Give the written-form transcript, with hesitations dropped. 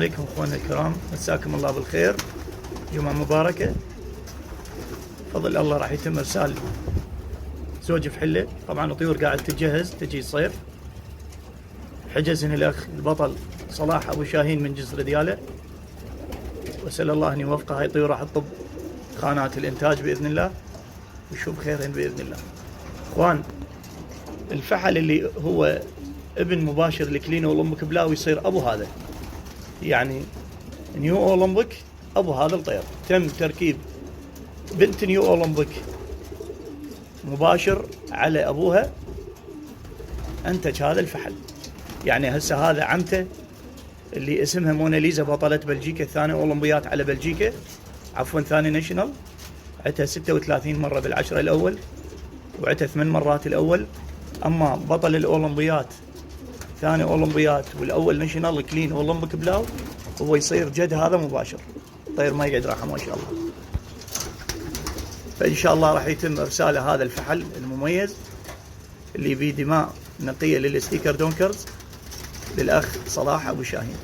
عليكم اخواننا الكرام، مساكم الله بالخير. جمعة مباركة. بفضل الله راح يتم ارسال زوج في حله. طبعا الطيور قاعد تتجهز تجي الصيف. حجزني الاخ البطل صلاح ابو شاهين من جسر دياله، واسال الله ان يوفقه. هاي الطيور راح تطب خانات الانتاج باذن الله ويشوف خيرهن باذن الله. اخوان، الفحل اللي هو ابن مباشر لكلينو اولمبيك بلاوي يصير ابو هذا، يعني نيو اولمبيك ابو هذا الطير. تم تركيب بنت نيو اولمبيك مباشر على ابوها، انتج هذا الفحل. يعني هسه هذا عمته اللي اسمها موناليزا، بطلة بلجيكا، ثاني اولمبيات على بلجيكا، عفوا ثاني ناشونال، عتها 36 مرة بالعشرة الاول، وعتها 8 مرات الاول. اما بطل الاولمبيات ثاني اولمبيات والاول ناشونال كلين اولمبيك بلاو، هو يصير جد هذا مباشر. طير ما يقعد راحه ما شاء الله. فان شاء الله راح يتم ارسال هذا الفحل المميز اللي بيه دماء نقيه للستيكر دونكرز للاخ صلاح ابو شاهين.